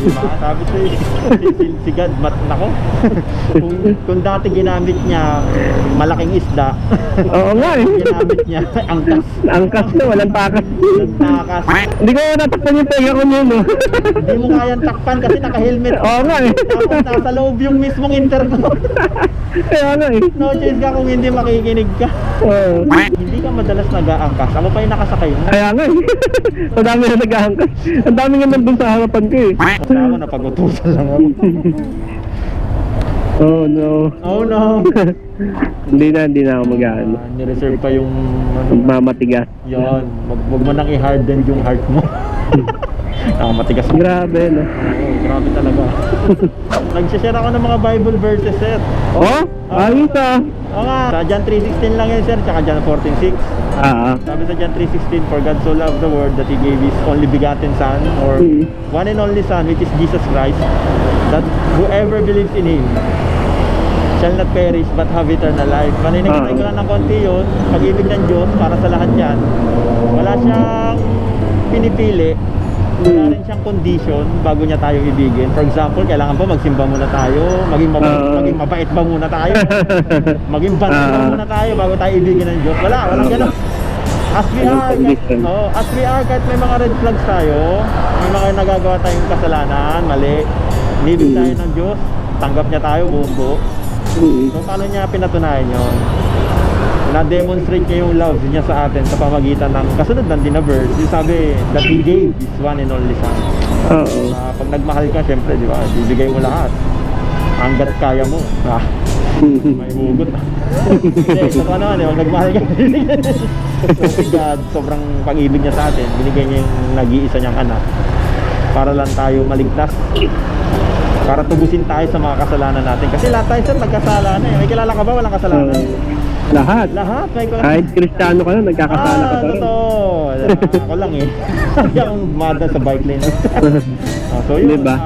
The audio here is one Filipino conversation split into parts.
Diba? Sabi ko si God, nako. kung dati ginamit niya malaking isda, Oo nga eh. ginamit niya angkas. Angkas na, walang takas. Nagtakas. Hindi ko natakpan yung tenga ko niyo, no? Hindi mo kayang takpan kasi naka-helmet. Oo nga eh. Tapos nasa loob yung mismong intercom. Kaya nga eh. No choice ka kung hindi makikinig ka. Oo. Hindi ka madalas nag-aangkas. Ako pa yung nakasakay mo. Kaya nga eh. Ang dami na nag-aangkas. Ang dami nga nandun sa harapan ko eh. Kasi ako napag-utusan lang ako. Oh no. Oh no. Hindi na ako mag-ano. Nireserve pa yung Magmamatigas. Yun. Wag mo nang i-harden yung heart mo. Matigas. Grabe, no? Oo, grabe talaga. Nag-share ako ng mga Bible verses, sir. Oh? Ayos ah. Oo nga. Sa John 3:16 lang yan, sir. Tsaka John 14:6. Sabi sa John 3:16, for God so loved the world that He gave His only begotten Son, or one and only Son, which is Jesus Christ, that whoever believes in Him shall not perish but have eternal life. Maninigay ko lang ng konti yun. Pag-ibig ng Diyos para sa lahat yan. Wala siyang pinipili. Wala rin siyang condition bago niya tayo ibigin. For example, kailangan ba magsimba muna tayo? Maging mabait ba muna tayo? Maging banal ba muna tayo bago tayo ibigin ng Diyos? Walang ganun. As we are, kahit may mga red flags tayo, may mga nagagawa tayong kasalanan, mali, ibig tayo ng Diyos, tanggap niya tayo buong buo. So paano niya pinatunayan yun? Na-demonstrate niya yung love niya sa atin sa pamagitan ng kasunod ng din na verse. Yung sabi that He gave His one and only Son. Pag nagmahal ka, syempre, di ba, bibigay mo lahat hanggat kaya mo. May hugot. Hindi, so ano, pag nagmahal ka, so God, sobrang pag-ibig niya sa atin, binigay niya yung nag-iisa niyang anak para lang tayo maligtas, para tubusin tayo sa mga kasalanan natin. Kasi lahat tayo, sir, nagkasala na eh. May kilala ka ba walang kasalanan? Lahat. May kahit Kristiyano ka na, nagkakasala ka pa rin. Totoo. Ako lang eh. Yung mada sa bike lane. So yun, diba?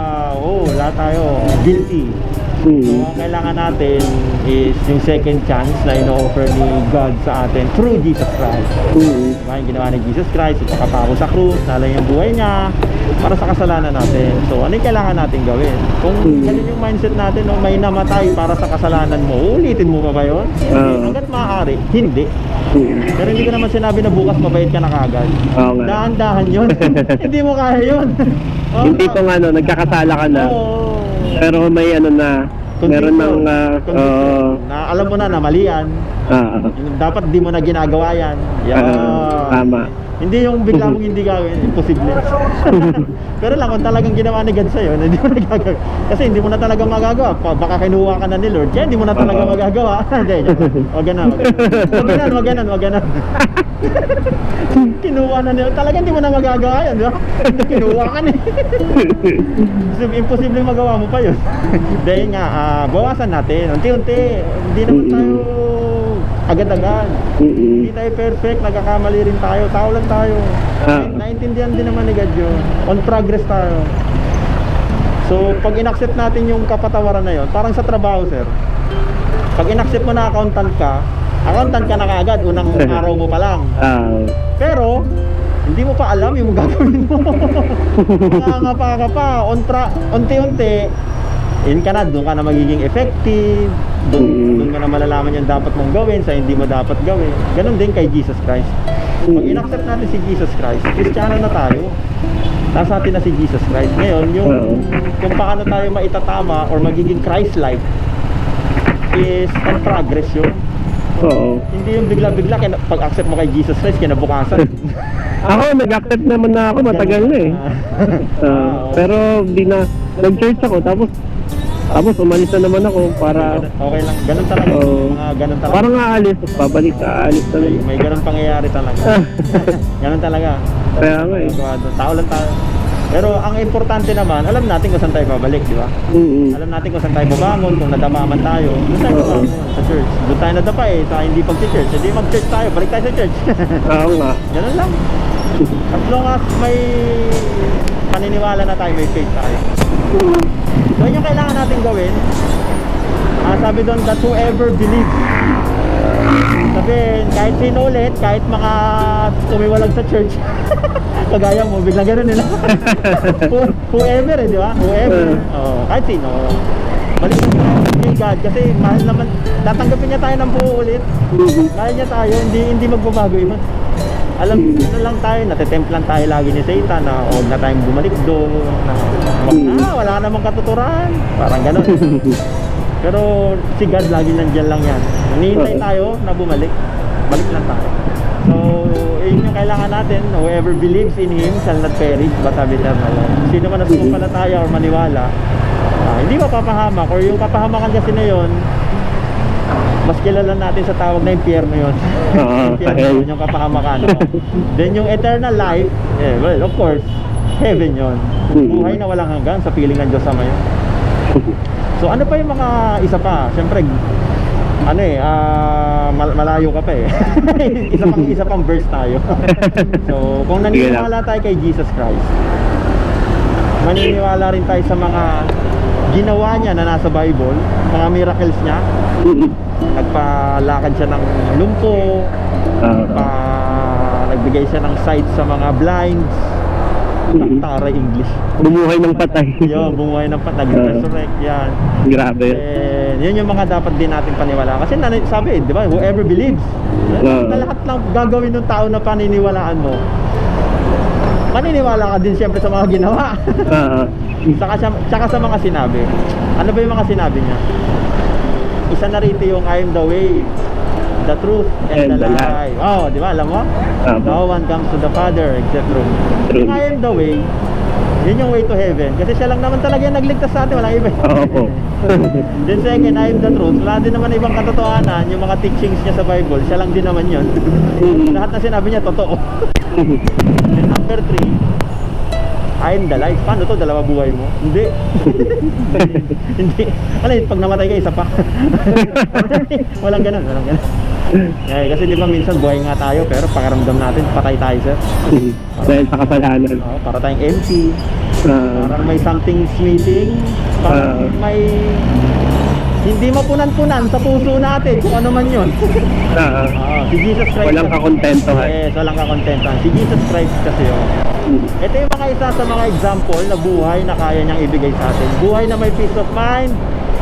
Lahat tayo guilty. So ang kailangan natin is yung second chance na ino-offer ni God sa atin through Jesus Christ. Diba? Yung ginawa ni Jesus Christ, ipakapako sa krus, nalay yung buhay niya para sa kasalanan natin. So ano yung kailangan natin gawin? Kung ganun yung mindset natin, no, may namatay para sa kasalanan mo, ulitin mo pa ba yun? Hanggat maaari, hindi. Pero hindi ko naman sinabi na bukas mabait ka na kagad. Dahan-dahan yun. Hindi mo kaya yun. Hindi ko nga, no, nagkakasala ka na. Pero may ano na, meron ng na alam mo na mali yan. Dapat di mo na ginagawa yan. Tama. Hindi yung bigla mong hindi gagawin, imposible. Pero lang kung talagang ginawa ni God sa'yo, hindi mo nagagawa. Kasi hindi mo na talaga magagawa. Baka kinuha ka na ni Lord, kaya hindi mo na talaga magagawa. Hindi, wag ganon. Kinuha na ni Lord, talaga hindi mo na magagawa yan, di ba? Kinuha ka na so, imposible magawa mo pa yun. Dahil nga, bawasan natin, unti-unti. Hindi naman tayo agad-agad. Hindi tayo perfect, nagkakamali rin tayo, tao lang tayo. Naintindihan din naman ni God yun. On progress tayo. So pag in-accept natin yung kapatawaran na yun, parang sa trabaho, sir, pag in-accept mo na accountant ka na kaagad, unang araw mo pa lang. Pero hindi mo pa alam yung gagawin mo. Nga pa, unti-unti in ka na, doon ka na magiging effective, doon ka na malalaman yung dapat mong gawin sa hindi mo dapat gawin. Ganon din kay Jesus Christ. Pag in-accept natin si Jesus Christ, Kristiyano na tayo, nasa atin na si Jesus Christ. Ngayon, yung kung paano tayo maitatama or magiging Christ-like is on progress yun. Hindi yung bigla-bigla pag-accept mo kay Jesus Christ kinabukasan. Ako, nag-accept naman na ako, matagal na eh. Pero di na, nag-church ako, tapos umalis na naman ako para... Okay lang, ganun talaga. Ganun talaga. Parang aalis, babalik ka, aalis na lang. May ganun pangyayari talaga. Ganun talaga. Kaya nga eh. Tao lang tayo. Pero ang importante naman, alam natin kung saan tayo babalik, di ba? Alam natin kung saan tayo babangon, kung nadama man tayo. Doon tayo babangon sa church. Doon tayo nadapa eh, sa hindi pag-church. Hindi mag-church tayo, balik tayo sa church. Oo nga. Ganun lang. As long as may paniniwala na tayo, may faith tayo. So yun yung kailangan natin gawin. Sabi doon that whoever believes Sabihin, kahit sino ulit, kahit mga tumiwalag sa church, kagaya mo, biglang ganun nila. Whoever di ba? Whoever. Kahit sino. Balik kay God kasi mahal naman, tatanggapin niya tayo ng buo ulit. Mahal niya tayo, hindi magbabago yun. Alam, ano lang tayo, natitempt lang tayo lagi ni Satan na huwag na tayong bumalik doon, na wala namang katuturan, parang gano'n. Pero si God lagi nandiyan lang yan. Hinihintay tayo na bumalik, balik lang tayo. So, yun yung kailangan natin. Whoever believes in Him shall not perish but have eternal life. Sino man nagsumpalataya or maniwala, hindi mapapahamak, or yung kapahamakan kasi na yun, mas kilala natin sa tawag na impyerno yun. Impyerno yun, yung kapahamakan. Then yung eternal life, well, of course, heaven yun. Buhay na walang hanggan sa piling ng Diyos Ama yun. So ano pa yung mga isa pa? Siyempre, malayo ka pa eh. isa pang verse tayo. So kung naniniwala tayo kay Jesus Christ, maniniwala rin tayo sa mga ginawa niya na nasa Bible, mga miracles niya. Nagpalakad siya ng lumpo, nagbigay siya ng sight sa mga blinds. Tara English. Bumuhay ng patay. Yun, bumuhay ng patay, nag-resurrect yan. Grabe. Yun yung mga dapat din natin paniwala. Kasi sabi, di ba, whoever believes, na lahat lang gagawin ng tao na paniniwalaan mo, maniniwala ka din siyempre sa mga ginawa. Tsaka sa mga sinabi. Ano ba yung mga sinabi niya? Isa na rito yung I am the way, the truth, and the life. Oh, di ba? Alam mo? No one comes to the Father except through me. Yung I am the way, yun yung way to heaven. Kasi siya lang naman talaga yung nagligtas sa atin, walang iba. Then second, I am the truth. Wala din naman ibang katotohanan. Yung mga teachings niya sa Bible, siya lang din naman yun. Lahat na sinabi niya, totoo. And number 3, I am the life. Paano to? Dalawa buhay mo? Hindi. Hindi. Ano yun? Pag namatay ka, isa pa. Walang ganun. Kasi di ba minsan buhay nga tayo, pero pakiramdam natin, patay tayo, sir. Dahil sa kasalanan. Para tayong empty. Parang may something's missing. Parang may hindi mapunan-punan sa puso natin kung ano man yun. Si Jesus Christ. Walang kakontentohan. Yes, walang kakontentohan. Si Jesus Christ kasi yun. Ito yung mga isa sa mga example na buhay na kaya niyang ibigay sa atin. Buhay na may peace of mind,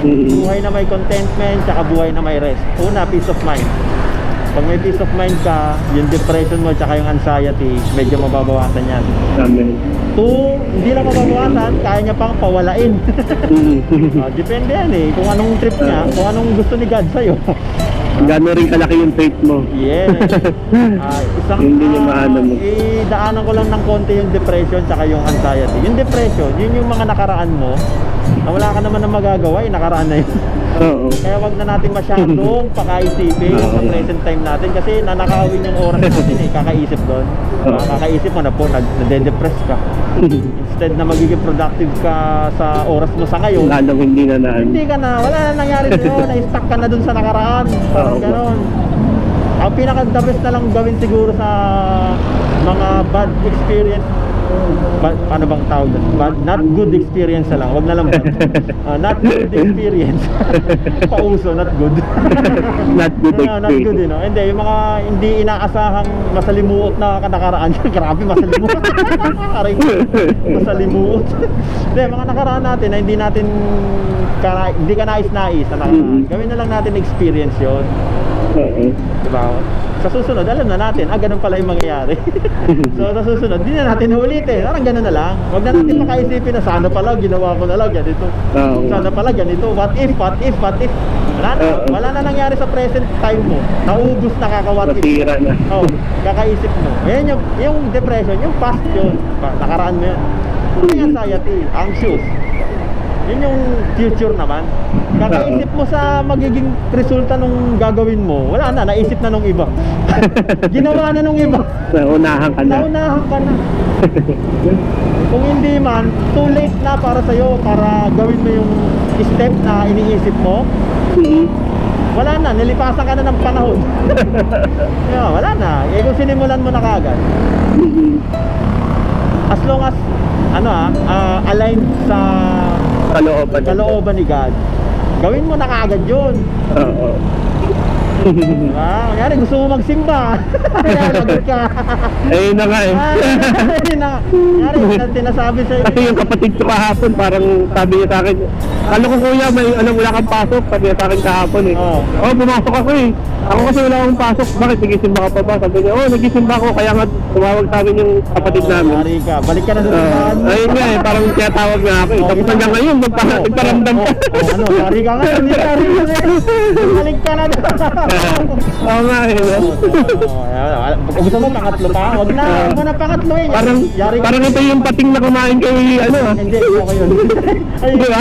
buhay na may contentment, tsaka buhay na may rest. Una, peace of mind. Pag may peace of mind ka, yung depression mo tsaka yung anxiety, medyo mababawasan yan. Amen. 2, hindi lang mababawasan, kaya niya pang pawalain. Depende yan eh, kung anong trip niya, kung anong gusto ni God sa'yo. Gano'n rin kalaki yung faith mo. Yes. Hindi niya maano mo. Daanan ko lang ng konti yung depression tsaka yung anxiety. Yung depression, yun yung mga nakaraan mo na wala ka naman na magagawa, nakaraan na yun. Kaya wag na natin masyadong pakaisipin sa present time natin kasi nanakawin yung oras natin kakaisip doon. Kakaisip mo na po, nade-depress ka. Instead na magiging productive ka sa oras mo sa ngayon, lalong hindi ka na, wala na nangyari sa'yo, na-stuck ka na dun sa nakaraan. Parang ganon. Ang pinaka-the best na lang gawin siguro sa mga bad experience, paano bang tawag doon? Not good experience na lang, wag na lang bad. Not good experience. Pauso, not good. Not good experience. Not good, Hindi, yung mga hindi inaasahang masalimuot na nakaraan. Grabe, masalimuot. Masalimuot. Hindi, mga nakaraan natin na hindi natin hindi ka nais-nais na nakaraan. Gawin na lang natin experience yun. Diba? Sa susunod, alam na natin, ganun pala yung mangyayari. So sa susunod, hindi na natin ulitin. Parang ganun na lang. Huwag na natin makaisipin na sana pala, ginawa ko na lang ganito. Sana pala ganito. What if? Wala na nangyari sa present time mo. Naubos na kaka-what if. Matira na. Kakaisip mo. Ayan yung depression, yung past yun. Nakaraan mo yun. Yung anxiety, anxious. Yun yung future naman. Kakaisip mo sa magiging resulta nung gagawin mo, wala na, naisip na nung iba. Ginawa na nung iba. Naunahan ka na. Kung hindi man, too late na para sa'yo, para gawin mo yung step na iniisip mo. Wala na, nilipasan ka na ng panahon. Wala na, kung sinimulan mo na kagad. As long as aligned sa kalooban ni God, gawin mo na kaagad yun. Diba? Kunyari, gusto mo magsimba. Kaya lagot ka. Ayun na nga eh. Kunyari, tinasabi sa'yo. Kasi yung kapatid ko kahapon, parang sabi niya sa akin, ano ko kuya, may wala kang pasok, sabi niya sa akin kahapon eh. Oo. Oh, pumasok ako eh. Ako kasi wala akong pasok, bakit nagisimba ka pa ba? Sabi niya, oh, nagisimba ako, kaya nga tumawag sa amin yung kapatid namin. Yari ka. Balik ka na sa simbahan mo. Ayun nga eh, parang tinatawag nga ako eh. Tapos hanggang ngayon, nagparamdam ka. Ano, yari ka nga. Hindi yari ka nga. Balik ka na. Oo nga eh. Kung gusto mo pangatlo pa, huwag na. Huwag mo na pangatlo eh. Yari ka. Parang ito yung pating na kumain kayo ano ah. Hindi, ako yun. Ay, Di ba?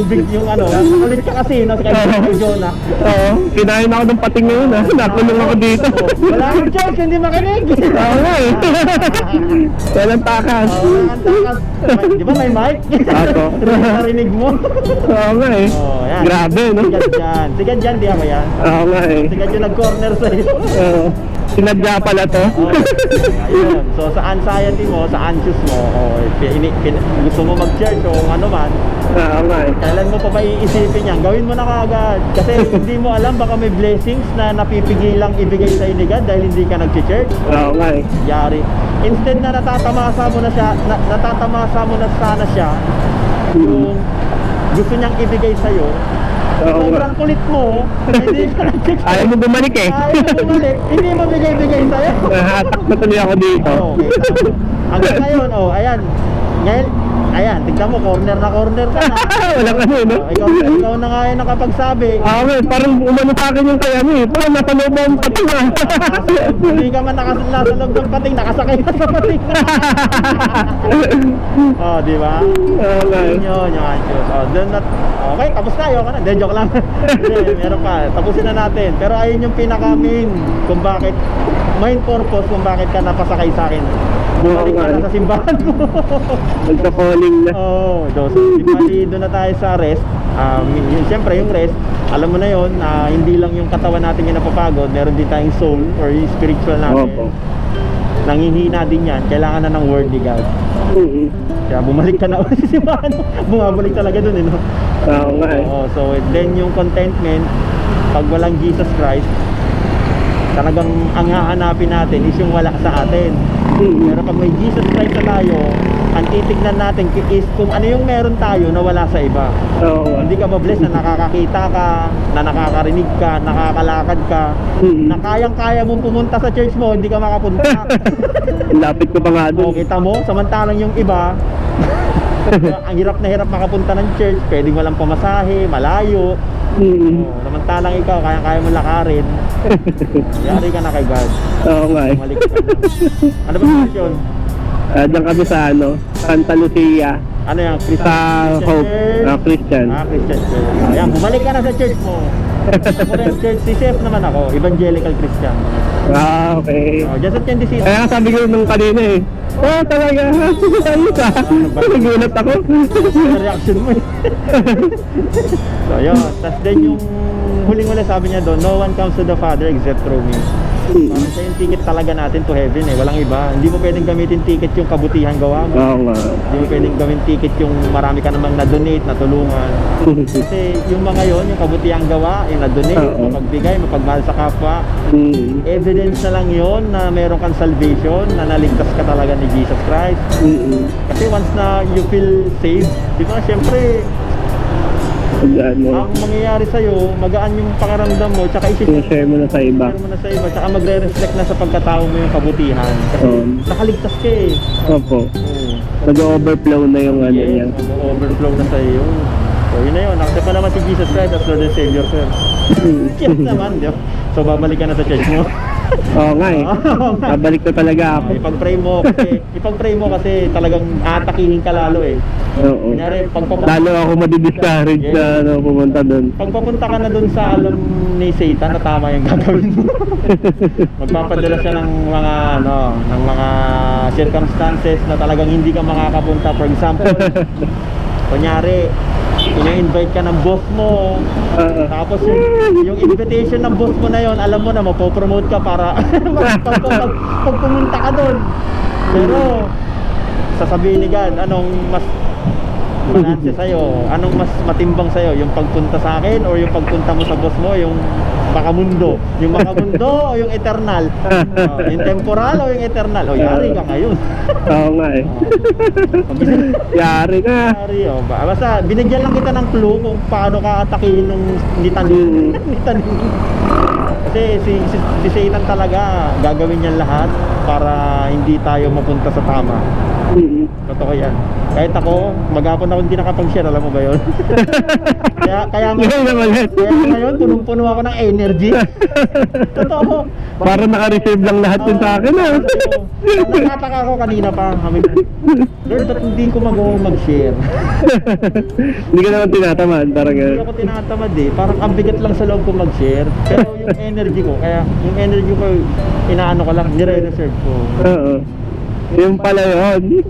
big yung ano. Ulit ka kasi, no? Sa kanya Jonah. Oo, kinain ako ng pating ngayon ah. Nakulong ako dito. Wala akong chance, hindi makinig. Oo nga eh. Walang takas. Wala kang takas. Di ba may mic? Ako. Narinig mo? Oo nga eh. Yan. Grabe no? Sigad dyan. Sigad dyan, di ako yan. Oo nga eh. Sigad yung nag-corner sa'yo. Oo. Sinadya pala to. Ayun. So sa anxiety mo, sa anxious mo, gusto mo mag-church o ano man, Oo nga eh. kailan mo pa ba iisipin yan? Gawin mo na kaagad. Kasi hindi mo alam, baka may blessings na napipigilang ibigay sa'yo ni God dahil hindi ka nag-church. Oo nga eh. Yari. Instead na natatamasa mo na siya, natatamasa mo na sana siya, yung gusto niyang ibigay sa'yo, Oo nga. sobrang kulit mo, hindi ka nag-church. Ayaw mo bumalik eh. Ayaw mo bumalik, hindi mo bigay-bigay sa'yo. Nahatak na tuloy ako dito. Okay, tama. Hanggang ngayon, ayan. Ngayon, ayan, tignan mo, corner na corner ka na. Walang ano eh no? Ikaw na nga yung nakapagsabi. Oo nga eh, parang umano sa akin yung kaya mo eh. Parang nasa loob mo ang pating ah. Hindi ka man nasa loob ng pating, nakasakay ka sa pating. Di ba? Oo nga eh. Yun, yung anxious. Okay, tapos na, ayoko na. Hindi, joke lang. Hindi, meron pa. Tapusin na natin. Pero ayun yung pinaka-main kung bakit, main purpose kung bakit ka napasakay sa akin. Bumalik ka na sa simbahan mo. Nagka-calling na. So bali doon na tayo sa rest. Siyempre yung rest, alam mo na yun, hindi lang yung katawan natin yung napapagod, meron din tayong soul or yung spiritual natin. Opo. Nangihina din yan, kailangan na ng word ni God. Kaya bumalik ka na ulit sa simbahan mo. Bumabalik talaga doon no? Oo nga eh. So then yung contentment, pag walang Jesus Christ, talagang ang hahanapin natin is yung wala sa atin. Pero pag may Jesus Christ na tayo, ang titignan natin is kung ano yung meron tayo na wala sa iba. Oo. Hindi ka mabless na nakakakita ka, na nakakarinig ka, nakakalakad ka, na kayang-kaya mong pumunta sa church mo, hindi ka makapunta. Lapit ko pa nga O doon. kita mo, samantalang yung iba, ang hirap na hirap makapunta ng church, pwedeng walang pamasahe, malayo. Samantalang ikaw, kayang-kaya mo lakarin. Yari ka na kay God. Oo nga eh. Bumalik ka na. Ano ba yun? Diyan kami sa ano, Santa Lucia. Ano yan? Sa Hope, Christian. Christian church. Ayan, bumalik ka na sa church mo. Ako rin church, si Chef naman ako, evangelical Christian. Okay. Diyan sa Tienda City. Kaya sabi ko nung kanina eh, oh talaga, ayos ah. Nagulat ako. Ano reaction mo eh. So yun, tas din yung huling-huli sabi niya doon, no one comes to the Father except through me. Parang siya yung ticket talaga natin to heaven eh, walang iba. Hindi mo pwedeng gamitin ticket yung kabutihan gawa mo. Oo nga. Hindi mo pwedeng gamitin ticket yung marami ka namang na-donate, natulungan. Kasi yung mga yon, yung kabutihan gawa, yung na-donate, Oo. mapagbigay, mapagmahal sa kapwa, evidence na lang yon na meron kang salvation, na naligtas ka talaga ni Jesus Christ. Kasi once na you feel saved, di ba, syempre, Ano, ang mangyayari sa'yo, magaan yung pakiramdam mo, tsaka share mo na sa iba. share mo na sa iba, tsaka magre-reflect na sa pagkatao mo yung kabutihan. Kasi nakaligtas ka eh. Opo. Oo. Nag-overflow na yung ano Yes, niya. mag-overflow na sa iyo. So yun na yun, nakasip pa naman si Jesus Christ as Lord and Savior, sir. Yes naman, di ba? So babalik ka na sa church mo. Oo nga eh. Babalik na talaga ako. Ipag-pray mo kasi talagang atakihin ka lalo eh. Oo. Kunyari, Lalo ako madidiscourage na ano, pumunta doon. pag papunta ka na dun sa alam ni Satan na tama yung gagawin mo. Magpapadala siya ng mga circumstances na talagang hindi ka makakapunta. For example, kunyari, ina-invite ka ng boss mo, tapos yung invitation ng boss mo na yon, alam mo na mapopromote ka para pag pumunta ka doon. Pero sasabihin ni God, anong mas balance sa'yo. Anong mas matimbang sa'yo? Yung pagpunta sa akin o yung pagpunta mo sa boss mo? Yung makamundo? Yung makamundo o yung eternal? Yung temporal o yung eternal? O yari ka ngayon. Oo nga eh. Yari ka. Yari o. Basta binigyan lang kita ng clue kung paano ka atakihin nung nitanin. Kasi si Satan talaga gagawin niya lahat para hindi tayo mapunta sa tama. Totoo yan. Kahit ako, maghapon ako hindi nakapag-share, alam mo ba yun? kaya ngayon, punong-puno ako ng energy. Totoo. Para naka-receive lang lahat yun sa akin ah. Nagtataka ako kanina pa. Lord, ba't hindi ko magawa mag-share? Hindi ka naman tinatamad, parang Hindi ako tinatamad eh. Parang ang bigat lang sa loob ko mag-share. Pero yung energy ko, inaano ko lang, nire-reserve ko. Oo. Yung pala yun.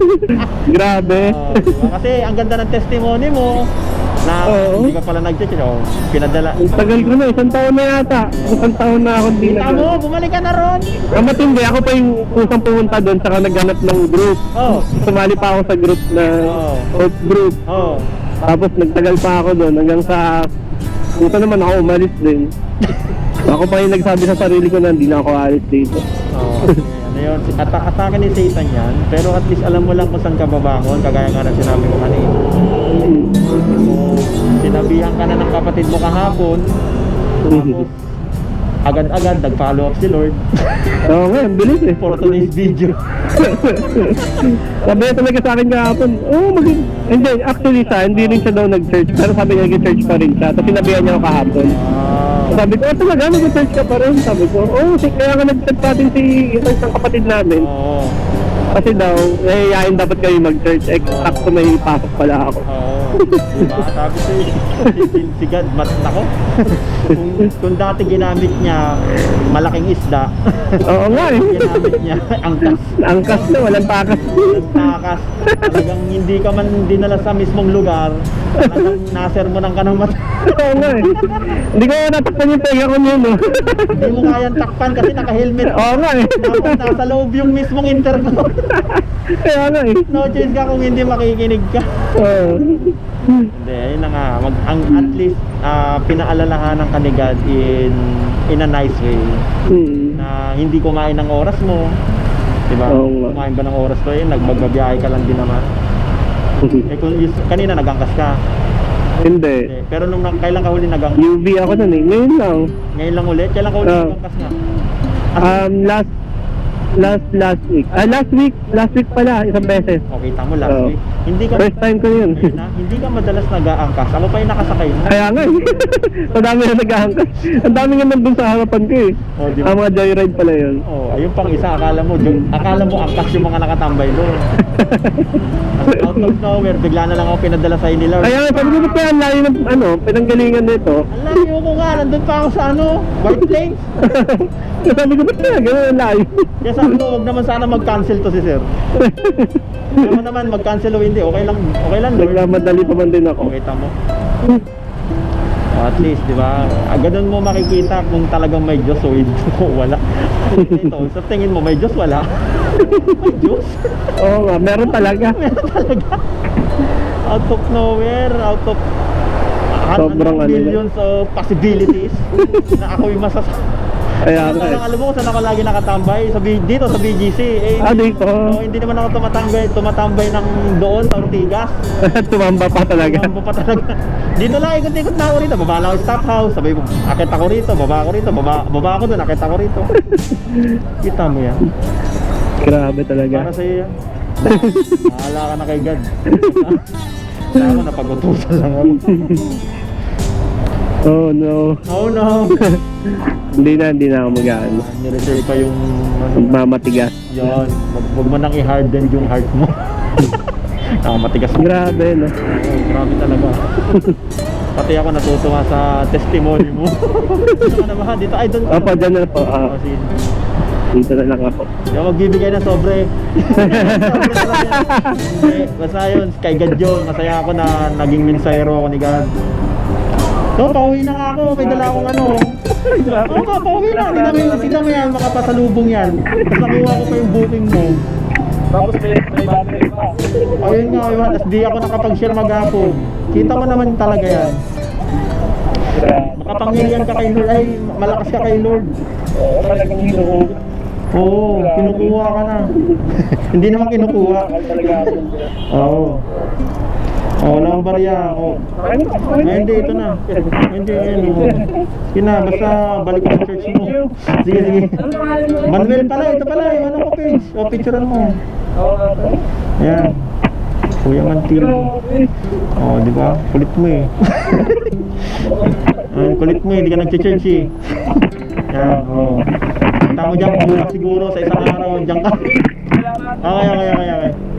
Grabe. Diba? Kasi ang ganda ng testimony mo na hindi ka pala nag-check. Pinadala. Ang tagal ko na, 1 taon na yata. 1 taon na ako hindi Kita mo, bumalik ka na ron. Ang matindi, ako pa yung kusang pumunta doon saka naghanap ng group. Sumali pa ako sa group na old group. Tapos nagtagal pa ako doon hanggang sa puta naman ako umalis din. Ako pa yung nagsabi sa sarili ko na hindi na ako alis dito. Ano yun, atake ni Satan yan. Pero at least alam mo lang kung saan ka babangon. Kagaya nga na sinabi ko kanina. Sinabihan ka na ng kapatid mo kahapon. Tapos agad-agad nag-follow up si Lord. Oo nga, ang bilis eh. For today's video. Sabi niya talaga sa akin kahapon, hindi, actually hindi rin siya daw nag-search. Pero sabi niya nag-search pa rin siya. Tapos sinabihan niya ako kahapon. Sabi ko, talaga, nag-search ka pa rin. Sabi ko, kaya nga nag-search natin si isang kapatid namin. Kasi daw, yayain dapat kayo mag-search. Sakto may pasok pala ako. Diba? Sabi si God, nako. Kung dati ginamit niya malaking isda. Oo nga eh. Ginamit niya angkas. Angkas na, walang takas. Walang takas. Talagang hindi ka man dinala sa mismong lugar. Talagang nasermonan ka ng mata. Oo nga eh. Hindi ko natakpan yung pega ko niyo, no? Hindi mo kayang takpan kasi naka-helmet. Oo nga eh. Tapos nasa loob yung mismong intercom. Kaya nga eh. No choice ka kung hindi makikinig ka. Oo. Hindi, ayun na nga. At least, pinaalalahanan ka ni God in a nice way. Na hindi kumain ng oras mo. Diba? Kumain ba ng oras ko yun? Magbabiyahe ka lang din naman. Kanina nagangkas ka. Hindi. Pero nung kailan ka huli nagangkas? UV ako nun eh. Ngayon lang. Ngayon lang ulit? Kailan ka huli nagangkas nga? Last week. Last week pala, isang beses. Okay, tamo last week. Hindi ka, first time ko yun. Hindi ka madalas nag-aangkas. Ako pa yung nakasakay mo. Kaya nga eh. Ang dami na nag-aangkas. Ang dami nga nandun sa harapan ko eh. Diba? Ang mga joyride pala yun. Ayun pang isa. Akala mo angkas yung mga nakatambay doon. Out of nowhere, bigla na lang ako pinadala sa inila. Kaya nga, sabi ko ba't kaya ang layo ng pinanggalingan nito? Ang layo ko nga, nandun pa ako sa White Plains. Sabi ko ba't kaya gano'n ang layo? Kaya sabi ko, huwag naman sana mag-cancel to si sir. Ako naman, mag-cancel o hindi, okay lang Lord. Nagmamadali pa man din ako. Okay, tamo. At least, di ba? Ganun mo makikita kung talagang may Diyos o wala. Ito, sa tingin mo, may Diyos, wala. May Diyos? Oo nga, meron talaga. Meron talaga. Out of nowhere, out of sobrang millions of possibilities na ako'y Kaya nga eh. Alam mo kung saan ako lagi nakatambay? Dito sa BGC. Dito? Hindi naman ako tumatambay ng doon sa Ortigas. Tumamba pa talaga. Dito lang, ikot-ikot na ako rito. Baba lang ako sa stop house. Sabi mo, akit ako rito, baba ako rito, baba ako doon, akit ako rito. Kita mo yan. Grabe talaga. Para sa'yo yan. Mahala ka na kay God. Kaya ako napag-utusan lang ako. Oh no. Oh no. Hindi na ako mag-ano. Nireserve pa yung magmamatigas. Yan. Huwag mo nang i-harden yung heart mo. Matigas. Grabe no. Grabe talaga. Pati ako natutuwa sa testimony mo. Dito na ba? Dito ay doon. Opo, dyan na po. Dito na lang ako. Hindi ako magbibigay ng sobre. Basta yun, kay God yun. Masaya ako na naging mensahero ako ni God. So, pauwi na nga ako. May dala akong pauwi na. Tignan mo yan, makapasalubong yan. Tapos nakuha ko pa yung booking mo. Tapos may battery Ayun nga, Iwan. Tapos di ako nakapag-share maghapon. Kita mo naman talaga yan. Makapangyarihan ka kay Lord. Ay, malakas ka kay Lord. Oo, talagang hinuhulog. Oo, kinukuha ka na. Hindi naman kinukuha. Talaga ako. Oo. Oo, wala akong barya. Oo. Ay, hindi, ito na. Hindi, ayun. Oo. Sige na, basta balik ko sa church mo. Sige, sige. Manuel pala, ito pala. Yung ano ko page. O, picturean mo. Ayan. Kuya Mantil. Oo, di ba? Kulit mo eh. Kulit mo eh, hindi ka nag-church eh. Yan, oo. Kita mo dyan, bukas siguro sa isang araw, dyan ka. Okay.